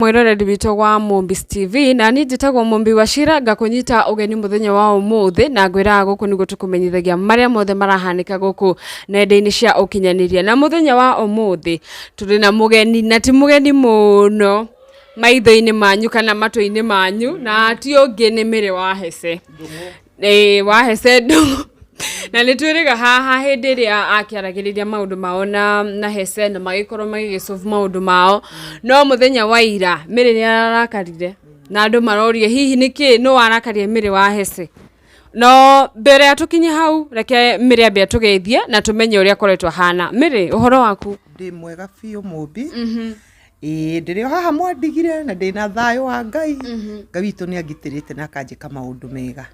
Mwiroreri witũ wa Mombis TV na ni njĩtagwo Mombi Wachira ngakunyita ugeni muthenya wa umuthi na ngwĩraga guku nĩguo tũkũmenyithagia marĩa mothe marahanĩka guku nendaini cia ũkinyanĩria. Na muthenya wa umuthi tũrĩ na mugeni na ti mugeni muno maitho-inĩ manyu kana matũ-inĩ manyu na ti ũngĩ nĩ Mĩrĩ wa heseh. Wa heseh ndungu na nĩ twĩrĩga haha hĩndĩ ĩrĩa akĩaragĩrĩria maũndũ mao na heseh na magĩkorwo magĩgĩsolve maũndũ mao. No mũthenya wa ira Mĩrĩ nĩ ararakarire na andũ maroria hihi nĩkĩ no arakaria Mĩrĩ wa heseh. No mbere ya tũkinye hau reke Mĩrĩ ambe atũgeithie na tũmenye ũrĩa akoretwo hana. Mĩrĩ, ũhoro waku? Ndĩ mwega biũ Mombi. Ndĩrĩ haha mwandigire na ndĩna thayũ wa Ngai. Ngai witũ nĩ angitĩrĩte na akanjĩka maũndũ mega.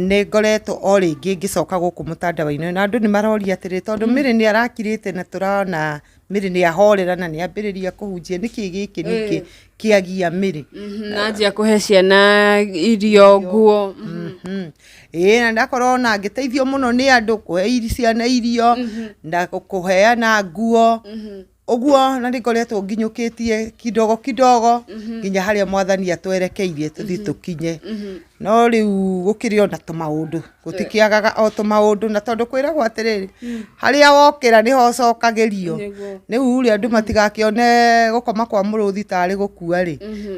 Nĩ ngoretwo o rĩngĩ ngĩcoka gũkũ mũtandao-inĩ na andũ nĩ maroria atĩrĩ tondũ Mĩrĩ nĩ arakirĩte na tũrona Mĩrĩ nĩ ahorera na nĩ ambĩrĩria kũhunjia nĩkĩ gĩkĩ nĩkĩ kĩagia Mĩrĩ na njia kũhe ciana irio nguo. Na ndakorwo na ngĩteithio mũno nĩ andũ kũhe ciana irio na kũheana nguo ũguo na nĩngoretwo nginyũkĩtie kidogo nginya harĩa mwathani atwerekeirie tũthiĩ tũkinye. No rĩu gũkĩrĩ ona tũmaũndũ gũtikĩagaga o tũmaũndũ na tondũ kwĩragwo atĩrĩrĩ harĩa wokĩra nĩho ũcokagĩrio. Rĩu rĩ andũ matigakĩone gũkoma kwa mũrũthi tarĩ gũkua rĩ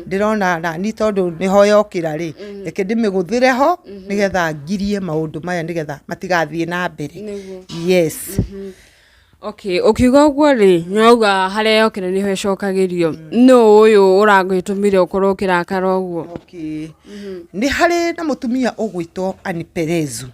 ndĩrona nani tondũ nĩho yokĩra rĩ reke ndĩmĩgũthĩre ho nĩgetha ngirie maũndũ maya nĩgetha matigathiĩ na mbere. Yes. Okay, ukiuga ũguo rĩ nyauga harĩa yokĩra nĩho ĩcokagĩrio. No ũyũ ũragĩtũmire ũkorwo ũkĩrakara ũguo? Okay. Nĩ harĩ na mũtumia ũgwĩtwo Aniperezu.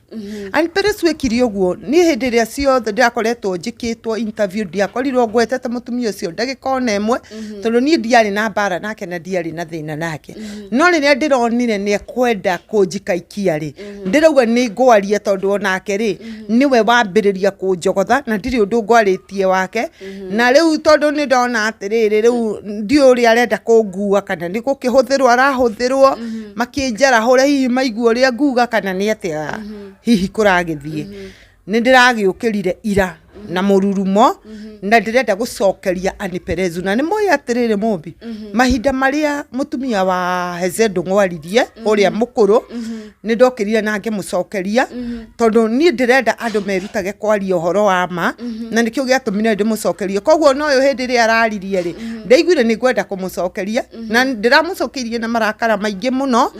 Aniperezu ekire ũguo niĩ hĩndĩ ĩrĩa ciothe ndakoretwo njĩkĩtwo interview ndiakorirwo ngwetete mũtumia ũcio ndagĩka ona ĩmwe tondũ niĩ ndiarĩ na mbara nake na ndiarĩ na thĩna nake. No rĩrĩa ndĩronire nĩ ekwenda kũnjikaikia rĩ ndĩrauga nĩ ngwaria tondũ onake rĩ niwe wambĩrĩria kũnjogotha na ndirĩ ũndũ ngwarĩtie wake. Na rĩu tondũ nĩ ndona atĩrĩrĩ rĩu ndiũ ũrĩa arenda kũngua kana nĩ gũkĩhũthĩrwo arahũthĩrwo makĩnjara hũre hihi maigua ũrĩa nguga kana nĩ atĩa hihi kũragĩthiĩ. Nĩ ndĩragĩũkĩrire ira na mũrurumo na ndĩrenda gũcokeria Aniperezu na nĩ moĩ atĩrĩrĩ Mombi mahinda marĩa mũtumia wa heseh ndũng'waririe ũrĩa mũkũrũ nĩ ndokĩrire na ngĩmũcokeria tondũ niĩ ndĩrenda andũ merutage kwaria ũhoro wa ma na nĩkĩo gĩatũmire ndĩmũcokerie. Koguo no ũyũ hĩndĩ ĩrĩa araririe rĩ ndaiguire nĩ ngwenda kũmũcokeria na ndĩramũcokeirie na marakara maingĩ mũno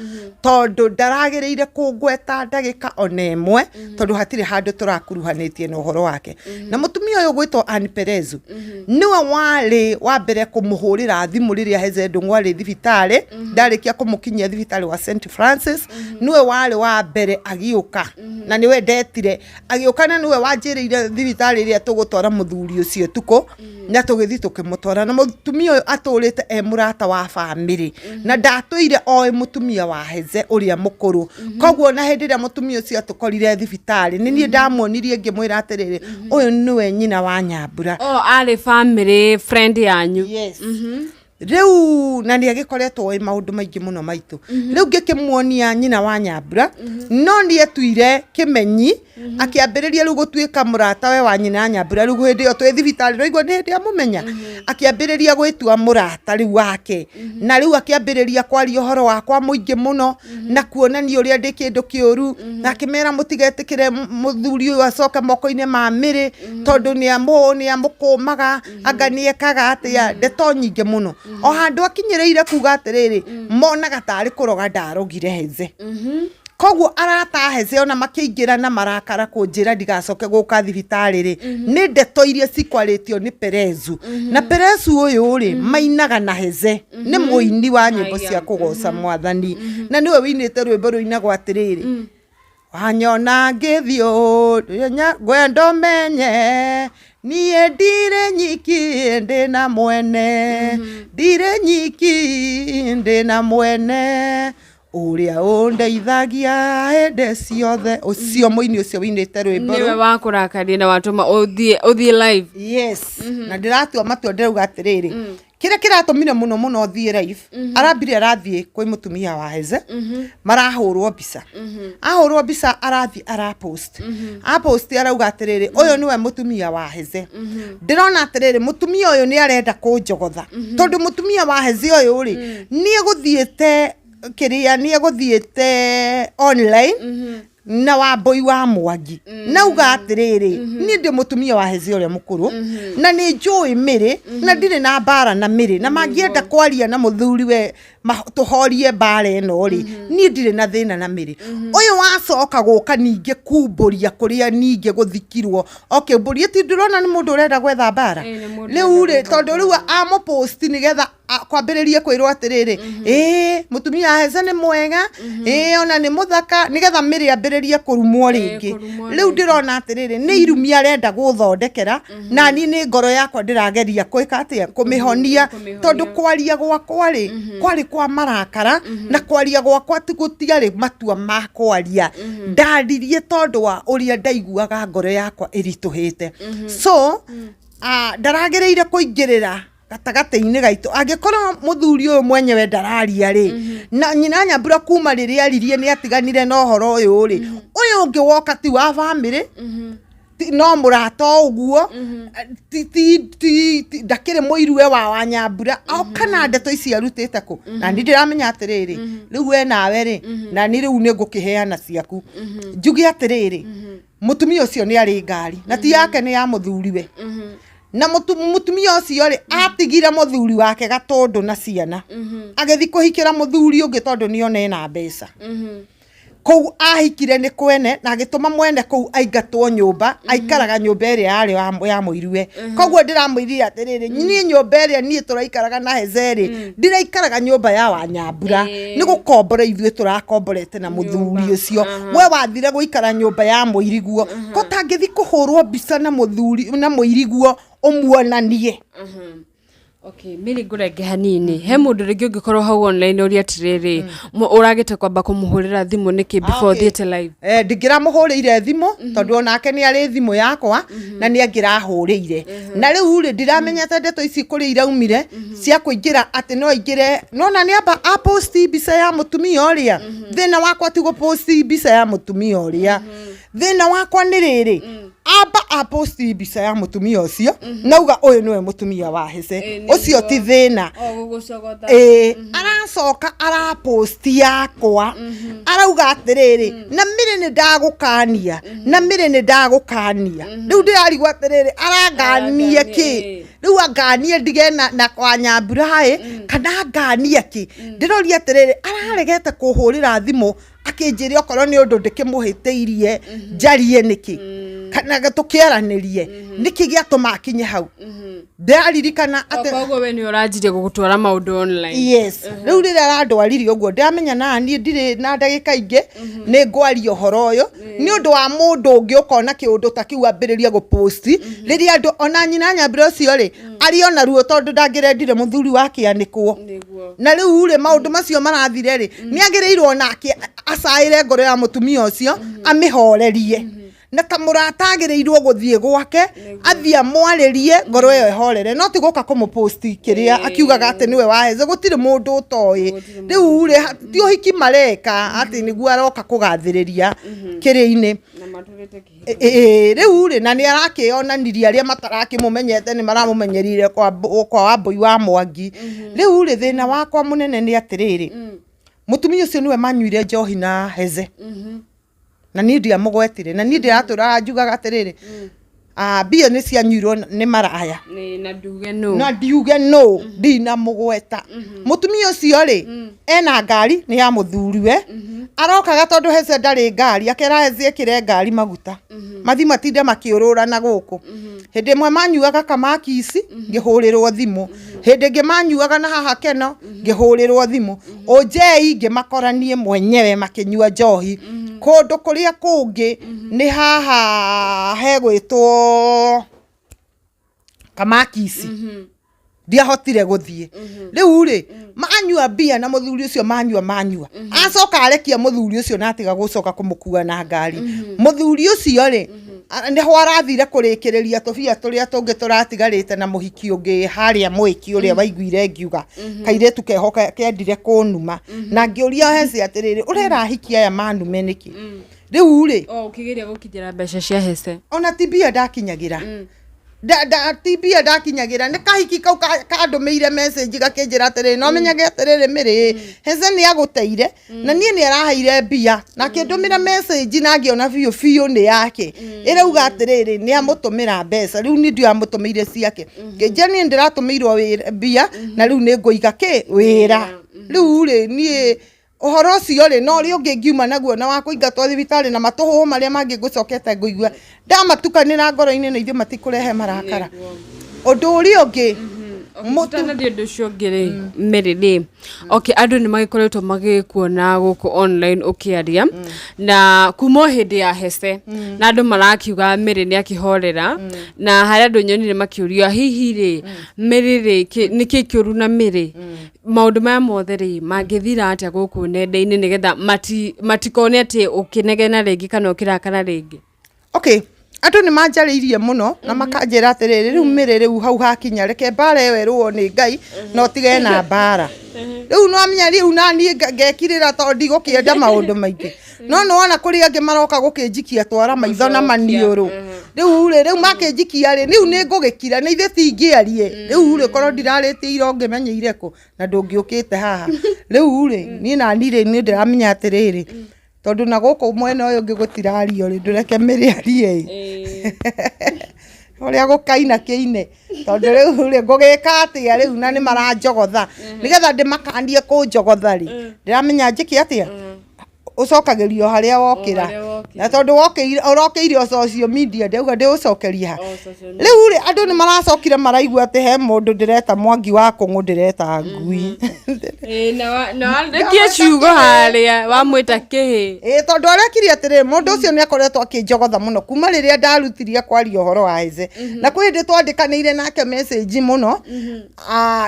tondũ ndaragĩrĩire kũngweta ndagĩka ona ĩmwe tondũ hatirĩ handũ tũrakuruhanĩtie na ũhoro wake. Na mũtumia ũyũ gwĩtwo Aniperezu niwe warĩ wa mbere kũmũhũrĩra thimũ rĩrĩa heseh ndũng'warĩ thibitarĩ ndarĩkia kũmũkinyia thibitarĩ wa St Francis. Niwe warĩ wa mbere agĩũka na niwe ndetire agĩũka na niwe wanjĩrĩire thibitarĩ ĩrĩa tũgũtwara mũthuri ũcio tuko na tũgĩthiĩ tũkĩmũtwara. Na mũtumia ũyũ atũrĩte mũrata wa bamĩrĩ na ndatũire oĩ mũtumia wa heseh ũrĩa mũkũrũ. Koguo na hĩndĩ ĩrĩa mũtumia ũcio atũkorire thibitarĩ nĩ niĩ ndamuonirie ngĩmwĩra atĩrĩrĩ ũyũ niwe nyina wa Nyambura. Arĩ family friend yanyu? Yes. Rĩu na nĩ agĩkoretwo oĩ maũndũ maingĩ mũno maitũ. Rĩu ngĩkĩmuonia nyina wa Nyambura no nĩ etuire kĩmenyi akĩambĩrĩria rĩu gũtuĩka mũrata we wa nyina Nyambura. Rĩu hĩndĩ ĩyo twĩ thibitarĩ rĩu nĩ hĩndĩ amũmenya akĩambĩrĩria gwĩtua mũrata rĩu wake na rĩu akĩambĩrĩria kwaria ũhoro wakwa mũingĩ mũno na kuonania ũrĩa ndĩ kĩndũ kĩũru na akĩmera mũtigetĩkĩre mũthuri ũyũ acoke moko-inĩ ma Mĩrĩ tondũ nĩ amũkũmaga anga nĩ ekaga atĩa ndeto nyingĩ mũno. O handũ akinyĩrĩire kuga atĩrĩrĩ monaga tarĩ kũroga ndarogire heseh. Koguo arata heseh ona makĩingĩra na marakara kũnjĩra ndigacoke gũka thibitarĩ rĩ nĩ ndeto iria cikwarĩtio nĩ Perezu. Na Perezu ũyũ rĩ mainaga na heseh nĩ mũini wa nyĩmbo cia kũgoca mwathani na niwe wĩinĩte rwĩmbo rũinagwo atĩrĩrĩ wanyona ngĩthiĩ ngwenda menye niĩ ndirĩ nyiki ndĩna mwene ndirĩ nyiki ndĩna mwene ũrĩa ũndeithagia hĩndĩ ciothe. Ũcio mũini ũcio wĩinĩte rwĩmbo niwe wakũrakaria na watũma ũthiĩ live. Yes. Na ndĩratua matua ndĩrauga atĩrĩrĩ kire kiratumire muno thie live arambire arathie kwi mutumia wa heseh marahurwo mbica ahurwo mbica arathie arapost apost arauga atiriri uyu niwe mutumia wa heseh ndirona atiriri mutumia uyu ni arenda kunjogotha tondu mutumia wa heseh uyu ri ni eguthiete kiria ni eguthiete online na wamboi wa mwangi nauga atiriri ni ndi mutumia wa heseh uria mukuru na ni njui miri na ndire na bara na miri na mangienda kwaria na muthuri we tuhorie bara eno ri ni ndire na thina na miri uyu wacoka guka ninge kumburia kuria ninge guthikirwo okay mburia ti ndirona ni mundu urenda gwetha bara riu ri tondu riu amo post ni getha kwambiririe kwirwo atiriri mutumia wa heseh ni mwega ona ni muthaka ni getha miri ambiririe kurumwo ringi riu ndirona atiriri ni irumi arenda guthondekera na ni ngoro yakwa ndirageria kwika atia kumihonia tondu kwaria gwakwa ri kwari kwa marakara na kwaria gwakwa ti gutiari matua ma kwaria ndaririe tondu wa uria ndaiguaga ngoro yakwa irituhite so ndaragereire kuingirira gatagate-ini gaitu angikorwo muthuri uyu mwenyewe ndararia ri na nyina nyambura kuma riria aririe ni atiganire na uhoro uyu ri uyu ungi woka ti wa family no murata uguo ndakire muirue wa nyambura kana ndeto ici arutite ku na ndiramenya atiriri riu we nawe ri na ni riu ni ngukiheana ciaku njugi atiriri mutumia ucio ni ari ngari na ti yake ni ya muthuriwe na mutumia ucio ri atigire muthuri wake gatondu na ciana agethi kuhikira muthuri ungi tondu ni one na mbeca kou ahikire ni kwene na agituma mwene kou aingatwo nyumba aikaraga nyumba iri yari ya muirue koguo ndiramwirire atiriri ni nyumba iri ni turaikaraga na heseh ri ndiraikaraga nyumba ya wa nyambura ni gukombora ithuĩ turakomborete na muthuri ucio we wathire guikara nyumba ya muiriguo ko tangithi kuhurwo mbica na muthuri na muiriguo umuonanie okay mimi ngurenge hanini he mundu ringi ungikorwo hau online uri atiriri uragite kwamba kumuhurira thimu niki before thiete live ndingira muhurire thimu tondu onake ni ari thimu yakwa na ni angirahurire na riu ri ndiramenyete ndeto ici kuri iraumire cia kuingira ati no ingire nona ni amba post mbica ya mutumia uria thina wakwa ti gupost mbica ya mutumia uria thina wakwa ni riri amba post mbica ya mutumia ucio nauga uyu niwe mutumia wa heseh ucio ti thina aracoka arapost yakwa arauga atiriri na miri ni ndagukania na miri ni ndagukania riu ndirarigwa atiriri arangania ki riu anganie ndige na kwa nyambura hai kana anganie ki ndiroria atiriri araregete kuhurira thimu akinjire okorwo ni undu ndikimuhiteirie njarie niki kana tukiaranirie niki giatuma akinye hau ndaririkana ate koguo we ni uranjirie gugutwara maundu online yes riu rira arandwaririe uguo ndamenya na ni ndire na ndagika ingi ni ngwaria uhoro uyu ni undu wa mundu ungi ukona kiundu ta kiu ambiriria gupost riria andu ona nyina nyambira ucio ri ari ona ruo tondu ndangirendire muthuri wake anikwo na riu ri maundu macio marathire ri ni agirirwo nake acaire ngoro ya mutumia ucio amihorerie na kamurata agirirwo guthie gwake athia mwaririe ngoro yo ehorere no ti guka kumupost kiria akiugaga ati niwe wa heseh gutire mundu utoi riu ri ti uhiki mareka ati niguo aroka kugathiriria kiria-ini na maturite kihi riu ri na ni arakionanirie aria matarakimumenyete ni maramumenyerire kwa wamboi wa mwangi riu ri thina wakwa munene ni atiriri mutumia ucio niwe manyuire njohi na heseh na ni ndia mugwetire na ni ndia atura njugaga atiriri mbia ni cianyuirwo ni maraya na ndiuge no ndina mugweta mutumia ucio ri ena ngari ni ya muthuriwe arokaga tondu heseh ndari ngari akera heseh ekire ngari maguta mathi matinde makiurura na guku hindi mwe manyuaga kamaki ici ngihurirwo thimu hindi ngi manyuaga na haha keno ngihurirwo thimu ojei ngimakoranie mwenyewe makinyua njohi kundu kuria kungi ni haha hegwitwo kamaki ici ndiahotire guthie riu ri manyua mbia na muthuri ucio manyua acoka arekia muthuri ucio na atiga gucoka kumukua na ngari muthuri ucio ri nä ho arathire kå rä kä rä ria tå bia tå rä a tå ngä tå ratigarä te na må hiki å ngä harä a mwäki å rä a waiguire ngiuga kairä tu keho kendire kå numa na ngä å ria heseh atä rä rä å rera hiki aya manume nä kä rä u rä å kä geria gå kinyä ra mbeca cia heseh ona tibia ndakinyagä ra tibia ndakinyagä ra nä kahiki kau kandå mä ire message gakä njä ra atä rä rä no menyage atä rä rä mä rä heseh nä agå teire na niä nä araheire mbia na kä ndå mä ra message na ngä ona biå biå nä yake ä rauga atä rä rä nä amå tå mä ra mbeca rä u nä ndiamå tå mä ire ciake ngä njä niä ndä ratå mä irwo mbia na rä u nä ngå iga kä wä ra rä u rä niä ohoro cio rĩ no rĩ ũngĩ ngiuma naguo na wa kũingatwo thibitarĩ na matũhũhũ marĩa mangĩ ngũcokete ngũigua ndamatukanĩra ngoro-inĩ na ithuĩ matikũrehe marakara ũndũ ũrĩa ũngĩ mũtanathie ũndũ ũcio ũngĩ rĩ Mary rĩ andũ nĩ magĩkoretwo magĩkuona gũkũ online ũkĩaria na kuma hĩndĩ ya heseh na andũ marakiuga Mary nĩ akĩhorera na harĩa andũ nyonire makĩũria hihi rĩ Mary rĩ nĩkĩ kĩũru na Mary maũndũ maya mothe rĩ mangĩthira atĩa gũkũ nenda-inĩ nĩgetha matikone atĩ ũkĩnegena rĩngĩ kana ũkĩrakara rĩngĩ andũ nĩ manjarĩirie mũno na makanjĩra atĩ rĩrĩ rĩu Mary rĩu hau hakinya reke mbara ĩyo ĩrũo nĩ Ngai no tige na mbara rĩu no amenya rĩu na niĩ ngekirĩra tondũ ndigũkĩenda maũndũ maingĩ no nĩwona kũrĩ angĩ maroka gũkĩnjikia twara maitho na maniũrũ rĩu makĩnjikia rĩ rĩu nĩ ngũgĩkira nĩ ithe tingĩarie rĩu rĩ korwo ndirarĩtie ira ũngĩmenyeire kũ na ndũngĩũkĩte haha rĩu rĩ niĩ nani rĩ nĩ ndĩramenya atĩ rĩrĩ tondũ na gũkũ mwena ũyũ ũngĩ gũtirario rĩ ndũreke Mary arie ũrĩa gũkaina kĩine tondũ rĩu rĩ ngũgĩka atĩa rĩu na nĩ maranjogotha nĩgetha ndĩmakanie kũnjogotha rĩ ndĩramenya njĩke atĩa ũcokagĩrio harĩa wokĩra na tondũ ũrokĩire social media ndauga ndĩũcokeria ha rĩu rĩ andũ nĩ maracokire maraigua atĩ he mũndũ ndĩreta Mwangi wa Kũng'ũ ndĩreta ngui na ndekie ciugo harĩa wamwĩta kĩhĩ tondũ arekire atĩrĩ mũndũ ũcio nĩ akoretwo akĩnjogotha mũno kuma rĩrĩa ndarutirie kwaria ũhoro wa heseh na kwĩ hĩndĩ twandĩkanĩire nake message mũno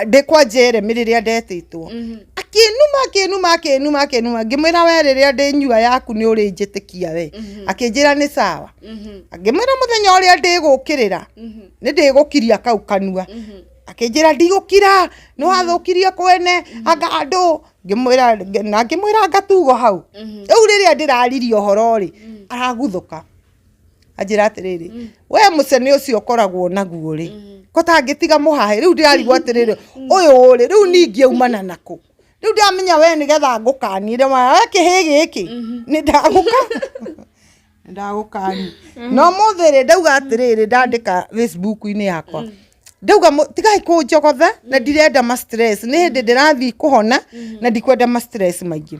ndĩkwa Jeremy rĩrĩa ndetĩtwo akĩnuma ngĩmwĩra we rĩrĩa ndĩnyua yaku nĩ ũrĩ njĩtĩkia we akĩnjĩra nĩ sawa ngĩmwĩra mũthenya ũrĩa ndĩgũkĩrĩra nĩ ndĩgũkiria kau kanua akĩnjĩra ndigũkira nĩ wathũkirie kwene anga andũ ngĩmwĩra ngatugo hau rĩu rĩrĩa ndĩraririe ũhoro rĩ araguthũka anjĩra atĩrĩrĩ we mũcene ũcio ũkoragwo naguo rĩ kotangĩtiga mũhahe rĩu ndĩrarigwo atĩrĩrĩ ũyũ rĩ rĩu ningĩumana nakũ rĩu ndamenya we nĩgetha ngũkanire we kĩhĩ gĩkĩ nĩ ndagũkani no mũthĩ rĩ ndauga atĩrĩrĩ ndandĩka Facebook-inĩ yakwa ndauga tigai kũnjogotha na ndirenda ma stress nĩ hĩndĩ ndĩrathiĩ kũhona na ndikwenda ma stress maingĩ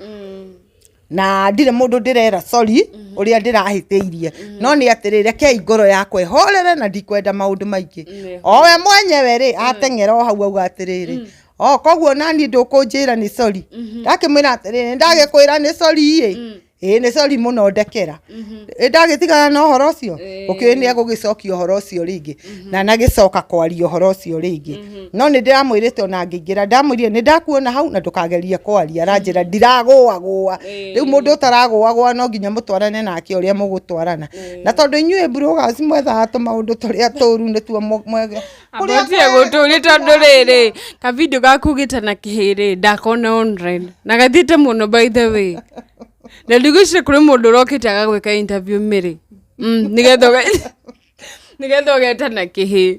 na ndire mũndũ ndĩrera sorry ũrĩa ndĩrahĩtĩirie no nĩ atĩrĩrĩ rekei ngoro yakwa ĩhorere na ndikwenda maũndũ maingĩ o we mwenyewe rĩ ateng'era o hau auga atĩrĩrĩ koguo nani ndũkũnjĩra nĩ sorry ndakĩmwĩra atĩrĩrĩ ndagĩkwĩra nĩ sorry nĩ sorry mũno ndekera ndagĩtigana na ũhoro ũcio ũkĩũĩ nĩ egũgĩcokia ũhoro ũcio rĩngĩ na nagĩcoka kwaria ũhoro ũcio rĩngĩ no nĩ ndĩramwĩrĩte ona ngĩingĩra ndamwĩrire nĩ ndakuona hau na ndũkagerie kwaria aranjĩra ndiragũagũa rĩu mũndũ ũtaragũagũa no nginya mũtwarane nake ũrĩa mũgũtwarana na tondũ inyuĩ bloggers mwethaga tũmaũndũ tũrĩa tũru nĩtuo mwege kũrĩa gũtũrĩ tondũ rĩrĩ ka video gaku gĩtana kĩhĩ ndakona online na gathiĩte mũno by the way na ndigũcire kũrĩ mũndũ ũrokĩte agagwĩka interview Mary nĩgetha ũgetana kĩhĩ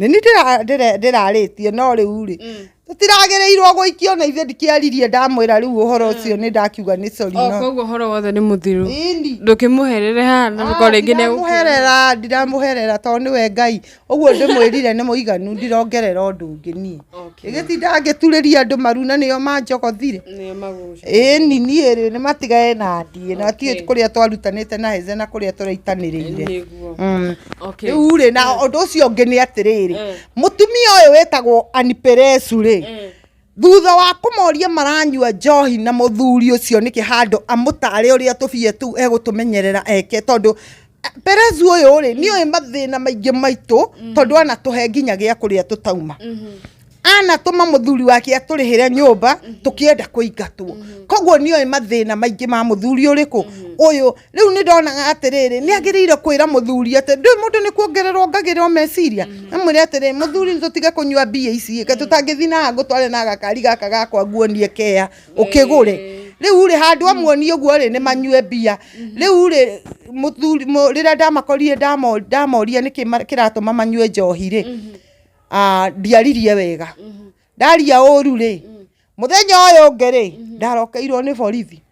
nĩ ndĩrarĩtie no rĩu rĩ tũtiragĩrĩirwo gũikio na ithe ndikĩaririe ndamwĩra rĩu ũhoro ũcio nĩ ndakiuga nĩ sorry no koguo ũhoro wothe nĩ mũthiru ndũkĩmũherere haha na rĩko rĩngĩ ndiramũherera tondũ nĩwe Ngai ũguo ndĩmwĩrire nĩ mũiganu ndirongerera ũndũ ũngĩ niĩ ĩgĩtinda ngĩturĩria andũ maru na nĩo manjogothire niĩ rĩ nĩ matigae na ndiĩ na tiĩ kũrĩa twarutanĩte na heseh na kũrĩa tũraitanĩrĩire rĩu rĩ na ũndũ ũcio ũngĩ nĩ atĩrĩrĩ mũtumia ũyũ wĩtagwo Aniperesu rĩ thutha wa kũmoria maranyua njohi na mũthuri ũcio nĩkĩ handũ amũtare ũrĩa tũbie tu egũtũmenyerera eke tondũ Perezu ũyũ rĩ nĩ oĩ mathĩna maingĩ maitũ tondũ anatũhe nginya gĩa kũrĩa tũtauma ana tuma muthuri wake aturihire nyumba tukienda kuingatwo koguo nioe mathina maingi ma muthuri uriku uyu riu ni ndona atiriri ni agirire kwira muthuri ati ndu mundu ni kuongererwo ngagirwo meciria amwire atiri muthuri tutige kunywa bia ici ke tutangithi na ngutware na gakari gaka gakwa nguonie kea ukigure riu ri handu amwoni uguo ri ni manyue bia riu ri muthuri rira ndamakorire ndamoria ni kiratuma manyue njohi ri ndiaririe wega ndaria uru ri muthenya uyu ungi ri ndarokeirwo ni borithi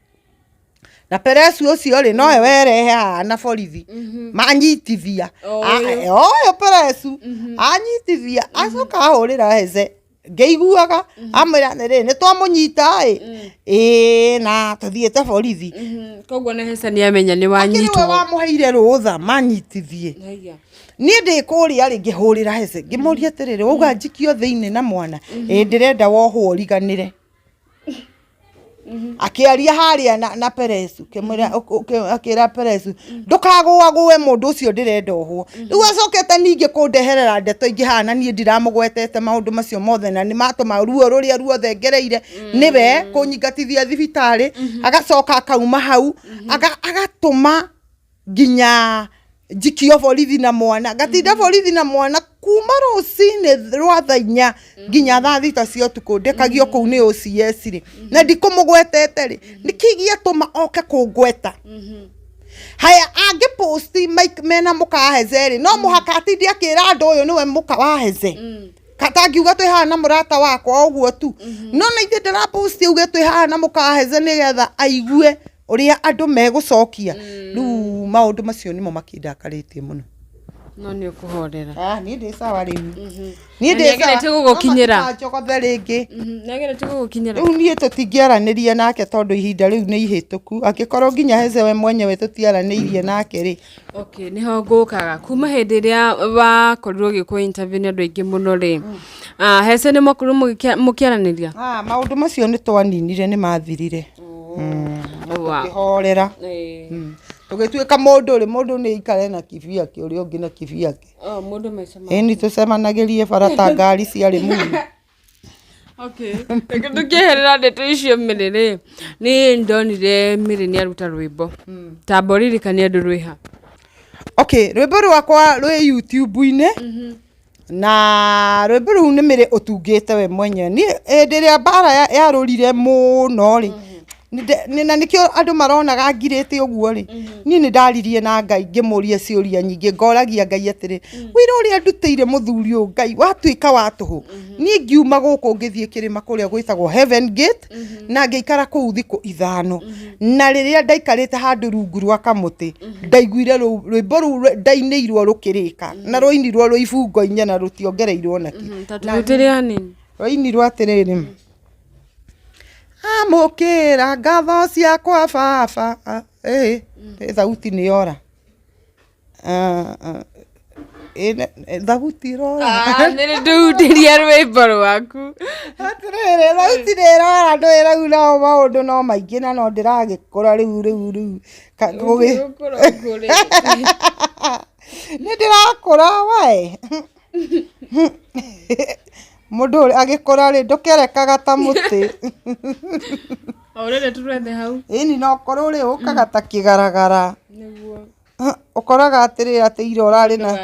na peresu ucio ri noe werehe na borithi manyitithia oyo peresu anyitithia acoka ahurira heseh ngeiguaga amwira ni twamunyita na tuthiete borithi koguo na heseh ni amenya ni wanyitwo wamuheire rutha manyitithie ni ndikuria ri ngihurira heseh ngimuria atiriri uga njikio thiini na mwana ndirenda wohwo riganire akiaria haria na peresu kimura akira peresu ndukagwague mundu ucio ndirenda ohwo riu acokete ningi kundeherera ndeto ingi hana ni ndiramugwetete maundu macio mothe na ni matuma ruo ruria ruothe ngereire niwe kunyingatithia thibitari agacoka akauma hau agatuma ginya njikio borithi na mwana gatinda borithi na mwana kuma rucini rwa thainya ginya thaa thita cia utuku ndekagio kuu ni OCS ri na ndikumugwetete ri nikigia tuma oke kungweta haya angi posti mena muka heseh ri no muhaka atindi akira andu uyu niwe muka wa heseh katangiuga twi hana murata wakwa uguo tu no na ithie ndira posti uge twi hana muka heseh nigetha aigue uria andu megucokia riu maundu macio nimo makindakaritie muno no ni ukuhorera ni ndi sawa riu ni ndi sawa tugukinyira njogothe ringi nagire tugukinyira riu nie tutingiaranirie nake tondu ihinda riu ni ihituku akikorwo ginya heseh we mwenyewe tutiaranirie nake ri okay niho ngukaga kuma hindi ria wakorirwo gikwo interview ni andu aingi muno ri heseh ni makuru mukiaraniria maundu macio ni twaninire ni mathirire tukihorera tugituika mundu ni ikare na kihi yake uri ungi na kihi yake mundu mecema ni tucemanagirie barata ngari ciari muno okay tukiherera ndeto icio miriri ni ndonire miri ni aruta rwimbo tamboririkania andu rwiha okay rwimbo rwakwa rwi YouTube-ini na rwimbo ru ni miri utungite we mwenye ni ndiria bara yarurire muno ri na nikio andu maronaga ngirite uguo ri ni ndaririe na Ngai ngimuria ciuria nyingi ngoragia Ngai atiri wira uria ndutire muthuri u Ngai watuika watuhu ni ngiuma guku ngithie kirima kuria gwitagwo Heaven Gate na ngeikara kuu thiku 5 na riria ndaikarite handu rungu rwa kamuti ndaiguire rwimbo ru ndainirwo rukirika na rwinirwo rwibungo inya na rutiongereirwo naki tatutire hanini rwinirwo atiriri amukira ngatho ciakwa baba thauti ni yora thauti rora niri ndundiria rwimbo rwaku atiriri thauti ni rora ndwira nao maundu no maingi na no ndiragikura riu ni ndirakura we mundu agikora ri ndukerekaga ta muti orere turende hau ni no korwo ri ukaga ta kigaragara niguo ukoraga atiri ati ira urari na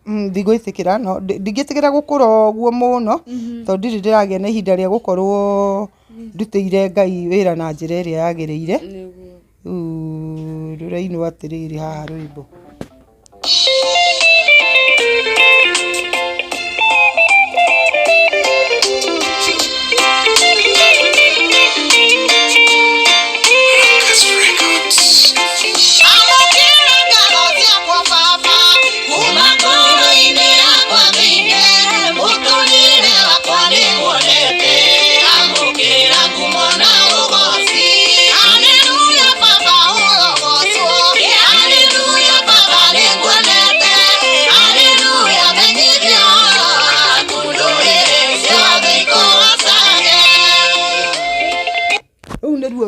ndigwitikira no ndigitikira gukura uguo muno tondu ndiri ndiragia na ihinda ria gukorwo ndutire Ngai wira na njira iria yagiriire niguo rurainu atiriri haha rwimbo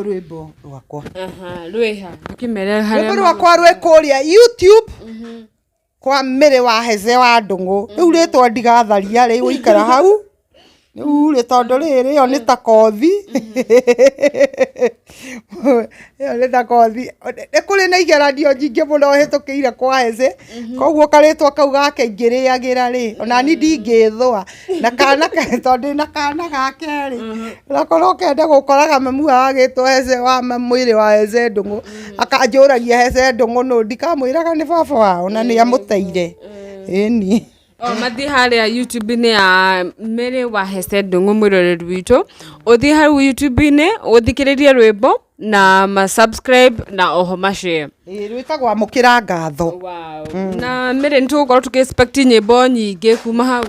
rwimbo rwakwa rwiha ukimere haria rwimbo rwakwa rwe kuria YouTube kwa mire wa heseh wa ndungu riu ritwa ndigatharia ri uikara hau ure tondu riri yo ni ta kothi yo ni ta kothi kuri na igeranio nyingi muno hitukiire kwa heseh koguo karitwa kau gake ngiriagira ri ona ni ndingithwa na kana tondu na kana gake ri na korwo kende gukoraga mamu agitwo heseh wa mwiri wa heseh ndungu akanjuragia heseh ndungu no ndikamwiraga ni baba wao na ni amuteire eni mathi haria YouTube-inĩ ya Mary wa heseh ndungu mwiroreri witu uthi hau YouTube-inĩ uthikiririe rwimbo na subscribe na oho mashare rwitagwo amukira ngatho. Wow. Na Mary nitugukorwo tuki-expect nyimbo nyingi kuma hau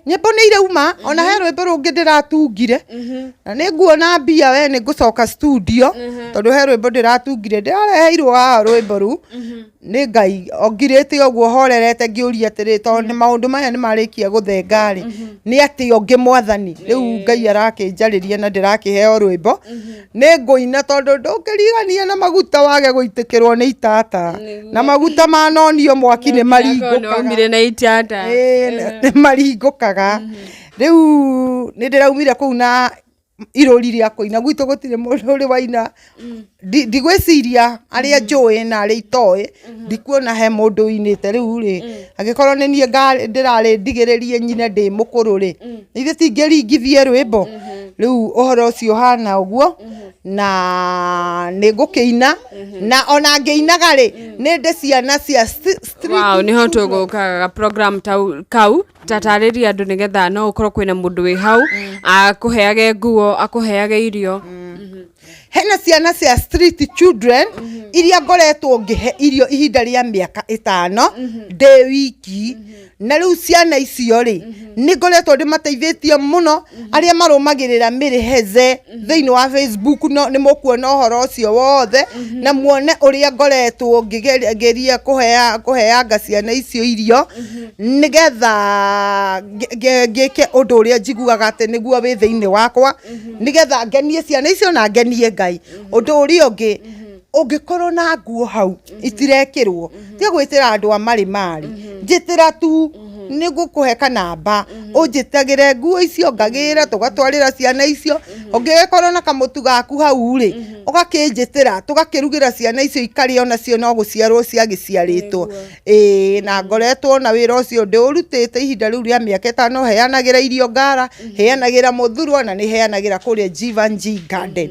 nyimbo ni irauma ona he rwimbo rungi ndiratungire na ni nguona mbia we ni ngucoka studio tondu he rwimbo ndiratungire ndirareheirwo haha rwimbo ru ni Ngai ongirite oguo horerete ngiuria atiri tondu ni maundu maya ni marikia guthenga ri ni ati ongi mwathani riu Ngai arakinjariria na ndirakiheo rwimbo ni nguina tondu ndungirigania na maguta wage guitikirwo ni itata na maguta manonio mwaki ni maringukaga na itata maringukaga riu ni ndiraumire kuu na irori ria kuina gwitu gutire mundu uri waina ndigwiciria aria njui na aria itoi ndikuona he mundu inite riu ri agikorwo ni nie ndirari ndigiririe nyine ndi mukuru ri ithe tingiringithie rwimbo riu uhoro ucio hana uguo na ni ngukiina na ona ngiinaga ri ni ndi ciana cia street. Wow, ni ho tugukaga program kau tatariria andu nigetha no ukorwo kwina mundu wi hau akuheage nguo akuheage irio hena ciana cia street children iria ngoretwo ngihe irio ihinda ria miaka 5 ndi wiki na riu ciana icio ri ni ngoretwo ndimateithĩtie muno aria marumagirira Mary heseh thiini wa Facebook no ni mukuona uhoro ucio wothe na muone uria ngoretwo ngigeria kuheanga ciana icio irio nigetha ngike undu uria njiguaga ati niguo wi thiini wakwa nigetha ngenie ciana icio na ngenie Ngai undu uria ungi ungikorwo na nguo hau itirekirwo tia gwitira andu amari mari njitira tu ni ngukuhe namba unjitagire nguo icio ngagira tugatwarira ciana icio ungikorwo na kamutu gaku hau ri ugakinjitira tugakirugira ciana icio ikari ona cio no guciarwo ciagiciaritwo na ngoretwo na wira ucio ndi urutite ihinda riu ria miaka 5 heanagira irio ngara heanagira muthuru na ni heanagira kuria Jivanji Garden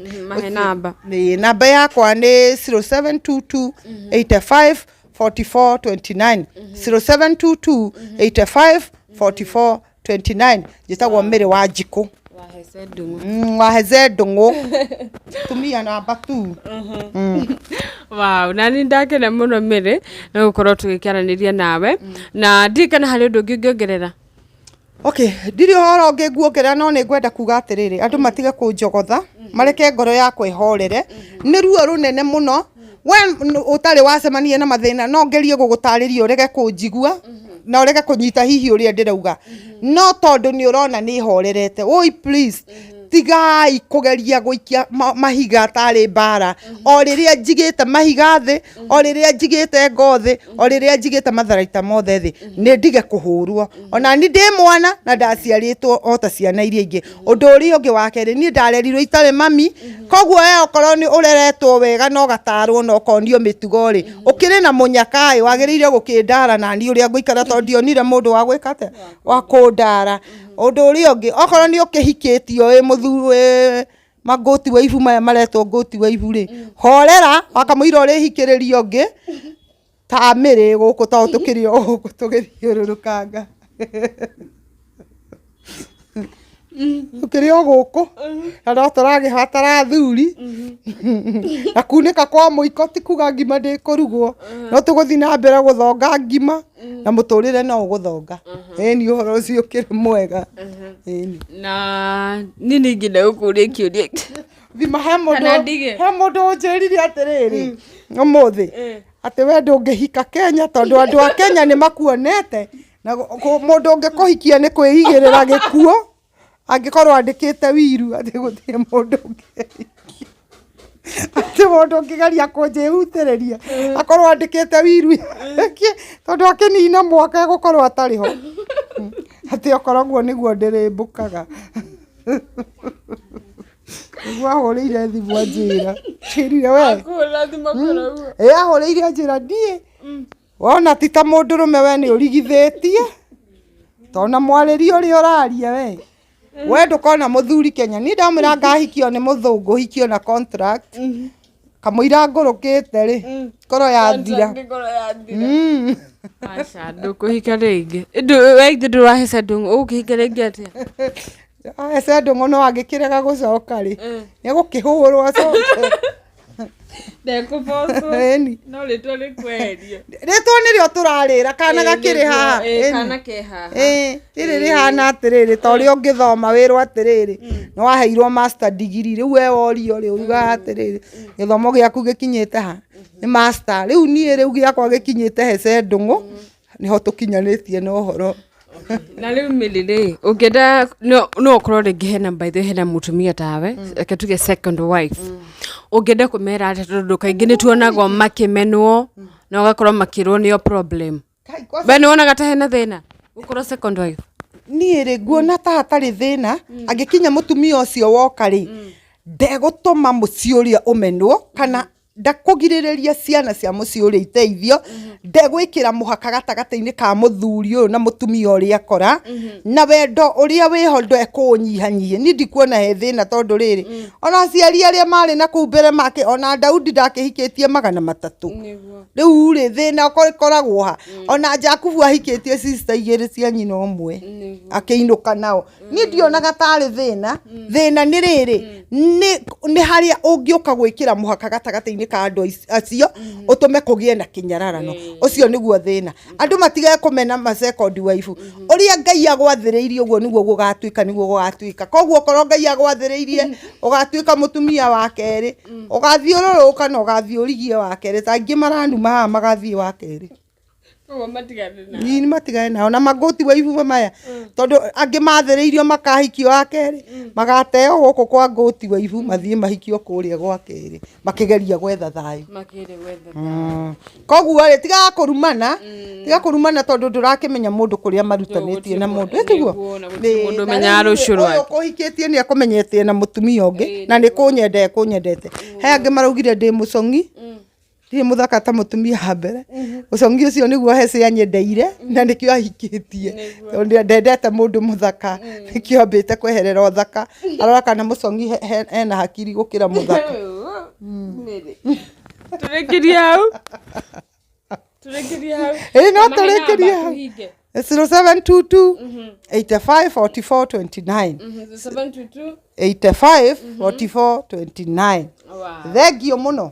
namba yakwa ni 0722 85 44 29 0722 85 44 29 jitagwo Mary wa Njiku wa heseh ndungu tumia namba 2 Wow, nani ndakena muno Mary no gukorwo tugikiaraniria nawe na ndikana hari undu ngiongerera. Okay, ndiri horo ngiguongerera no ni ngwenda kuga atiriri andu matige kunjogotha mareke ngoro yakwa ihorere ni ruo runene muno we utari wacemania na mathina no ngerie gugutariria urege kunjigua na urege kunyita hihi uria ndirauga no tondu ni urona ni horerete oi please tigai kugeria guikia mahiga tari bara o riria njigite mahiga thi o riria njigite ngothi o riria njigite matharaita mothe thi ni ndige kuhurwo ona ni ndi mwana na ndaciaritwo o ta ciana iria ingi undu uria ungi wakeri ni ndarerirwo itari mami koguo okorwo ni ureretwo wega no gatarwo no konio mitugo ri ukiri na munyaka wagiriire gukindara na ni uria nguikara tondio nire mundu wa gwikate wa kundara undu uria ungi okorwo ni ukihikitio muthuru magoti wa ibu maya maretwo ngoti wa ibu ri horera wakamuira uri hikiririo ungi ta Mary guku ta tukirio guku tugithiururukanga tukirio guku na turagihatara thuri na kunika kwa muiko tikuga ngima ndi kurugwo no tuguthi na mbere guthonga ngima na muturire no guthonga ni uhoro ucio kiri mwega na nini ngina ukuri kiuria thima he mundu njirire atiriri umuthi ati we ndungihika Kenya tondu andu a Kenya ni makuonete na mundu ungikuhikia ni kwihigirira gikuo angikorwo andikite wiru ati guthie mundu ati mundu ngigeria kunjihutiriria akorwo andikite wiru tondu akinina mwaka gukorwo atari ho ati okoragwo niguo ndirimbukaga ahũrĩire thimũ anjĩra chirire we akũra thimũ koragwo ahũrĩire anjĩra ndie wona ti ta mũndũrũme we nĩ ũrigithĩtie tona mwarĩria ũrĩa ũraria we ndũkona mũthuri Kenya ni ndamwĩra ngahikio nĩ mũthũngũ hikio na contract kamũira ngũrũkĩte rĩ koro yathira aca ndũkũhika rĩngĩ we ndũrahece ndũngũ ũkĩhika rĩngĩ atĩa heseh ndũngũ no angĩkĩrega gũcoka rĩ nĩgũkĩhũrwo acoke ndekũbocwo no rĩtwa rĩkweherio rĩtwa nĩrĩo tũrarĩra kana gakĩrĩ haha kana ke haha rĩrĩ rĩhana atĩrĩrĩ ta ũrĩa ũngĩthoma wĩrwo atĩrĩrĩ nĩ waheirwo master degree rĩu we worio rĩ ugaga atĩrĩrĩ gĩthomo gĩaku gĩkinyĩte ha nĩ master rĩu niĩ rĩu gĩakwa gĩkinyĩte heseh ndũngũ nĩho tũkinyanĩtie na ũhoro na rĩu mĩrĩ ũngĩenda no ũkorwo rĩngĩ hena by the way hena mũtumia tawe reke tuge second wife ũngĩenda kũmera atĩ tondũ kaingĩ nĩ tuonagwo makĩmenwo na ũgakorwo makĩrwo nĩyo problem we nĩ wonaga ta hena thĩna ũkorwo second wife niĩ rĩ nguona ta hatarĩ thĩna angĩkinya mũtumia ũcio woka rĩ ndegũtũma mũciĩ ũrĩa ũmenwo kana ndakũgirĩrĩria ciana cia mũciĩ ũrĩa iteithio ndegwĩkĩra mũhaka gatagatĩ-inĩ ka mũthuri ũyũ na mũtumia ũrĩa akora na wendo ũrĩa wĩho ndekũnyihanyihie ni ndikuona he thĩna tondũ rĩrĩ ona aciari arĩa marĩ na kũu mbere make ona Daudi ndakĩhikĩtie 300 rĩu rĩ thĩna ũkoragwo ha ona Jakubu ahikĩtie sister 2 cia nyina ũmwe akĩinũka nao ni ndionaga tarĩ thĩna nĩ rĩrĩ nĩ harĩa ũngĩũka gwĩkĩra mũhaka gatagatĩ-inĩ ka andũ acio ũtũme kũgĩe na kĩnyararano ũcio nĩguo thĩna andũ matigae kũmena ma second wife ũrĩa Ngai agwathĩrĩirie ũguo nĩguo gũgatuĩka koguo korwo Ngai agwathĩrĩirie ũgatuĩka mũtumia wa kerĩ ũgathiũrũrũka na ũgathiĩ ũrigie wa kerĩ ta angĩ maranuma haha magathiĩ wa kerĩ matigane nao na magoti wa ibu maya tondũ angĩ mathĩrĩirio makahikio wa kerĩ magateo gũkũ kwa ngoti wa ibu mathiĩ mahikio kũrĩa gwa kerĩ makĩgeria gwetha thayũ koguo rĩ tiga kũrumana tondũ ndũrakĩmenya mũndũ kũrĩa marutanĩtie na mũndũ ĩtiguo mũndũ menyaga rũciũ rwake ũkũhikĩtie nĩ akũmenyetie na mũtumia ũngĩ na nĩ kũnyendete he angĩ maraugire ndĩ mũcong'i ndiĩ mũthaka ta mũtumia ha mbere ũcong'i ũcio nĩguo heseh anyendeire na nĩkĩo ahikĩtie ndendete mũndũ mũthaka nĩkĩo ambĩte kweherera ũthaka arora kana mũcong'i ena hakiri gũkĩra mũthaka tũrĩkĩrie hau no tũrĩkĩrie hau 0722 85 44 29 0722 85 44 29 thengio mũno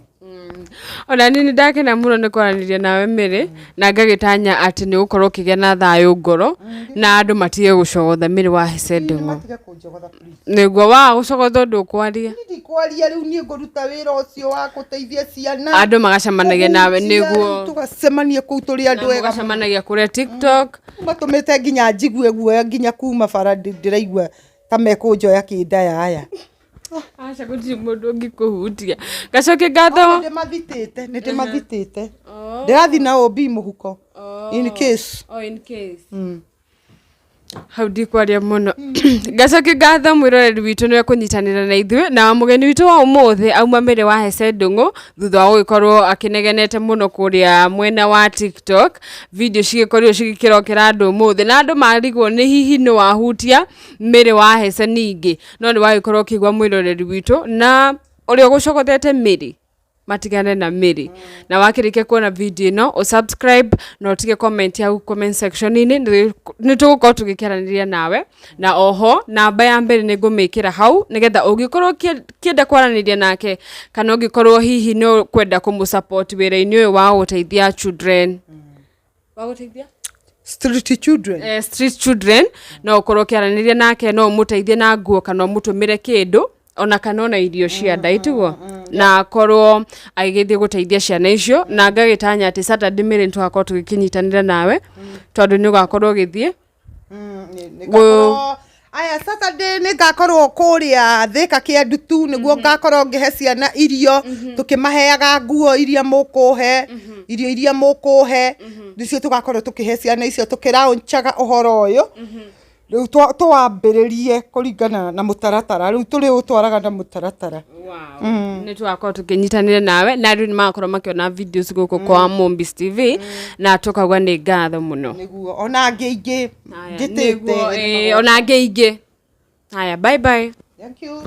ona nini ndakena muno nĩ kwaranĩria nawe Mĩrĩ na ngagĩtanya atĩ nĩ ũgũkorwo ũkĩgĩa na thayũ ngoro na andũ matige gũcogotha Mĩrĩ wa heseh ndũngũ nĩguo wa gũcogotha ndũkwaria rĩu niĩ ngũruta wĩra ũcio wa gũteithia ciana andũ magacemanagia nawe nĩguo tũgacemania kũu tũrĩ andũ ega magacemanagia kũrĩa TikTok matũmĩte nginya njigue guoya nginya kuma bara ndĩraigua ta mekũnjoya kĩndaya aya acha gũtirĩ mũndũ ũngĩkũhutia gacoke ngatho nĩndĩmathitĩte ndĩrathiĩ na OB mũhuko in case hau ndikwaria mũno gacoke ngatho mwĩroreri witũ nĩ kũnyitanĩra na ithuĩ na mũgeni witũ wa ũmũthĩ auma Mĩrĩ wa heseh ndũngũ thutha wa gũgĩkorwo akĩnegenete mũno kũrĩa mwena wa TikTok video cigĩkorirwo cigĩkĩrokera andũ ũmũthĩ na andũ marigwo nĩ hihi nĩ wahutia Mĩrĩ wa heseh ningĩ no nĩ wagĩkorwo ũkĩigua mwĩroreri witũ na ũrĩa ũgũcogothete Mĩrĩ matigane na Mĩrĩ na wakĩrĩkia kuona video ĩno ũsubscribe na ũtige comment hau comment section-inĩ nĩ tũgũkorwo tũgĩkĩaranĩria nawe na oho namba ya mbere nĩ ngũmĩkĩra hau nĩgetha ũngĩkorwo kĩenda kwaranĩria nake kana ũngĩkorwo hihi nĩ kwenda kũmũsupport wĩra-inĩ ũyũ wa gũteithia children street children no ũkorwo ũkĩaranĩria nake no ũmũteithie na nguo kana ũmũtũmĩre kĩndũ ona kana ona irio cia nda itugo na korwo agĩgĩthiĩ gũteithia ciana icio na ngagĩtanya atĩ Saturday Mĩrĩ tũgakorwo tũgĩkinyitanĩra nawe tondũ nĩ ũgakorwo ũgĩthiĩ aya Saturday nĩ ngakorwo kũrĩa Thĩka Kĩandutu nĩguo ngakorwo ngĩhe ciana irio tũkĩmaheaga nguo iria mũkũhe irio iria mũkũhe nicio tũgakorwo tũkĩhe ciana icio tũkĩraunchaga ũhoro ũyũ rĩu twambĩrĩrie kũringana na mũtaratara rĩu tũrĩ ũtwaraga na mũtaratara nĩ twakorwo tũkĩnyitanĩra nawe na rĩu nĩ magakorwo makĩona videos gũkũ kwa Mombis TV na tũkauga nĩ ngatho mũno nĩguo ona angĩ ingĩ njĩtĩte ona angĩ ingĩ haya bye bye thank you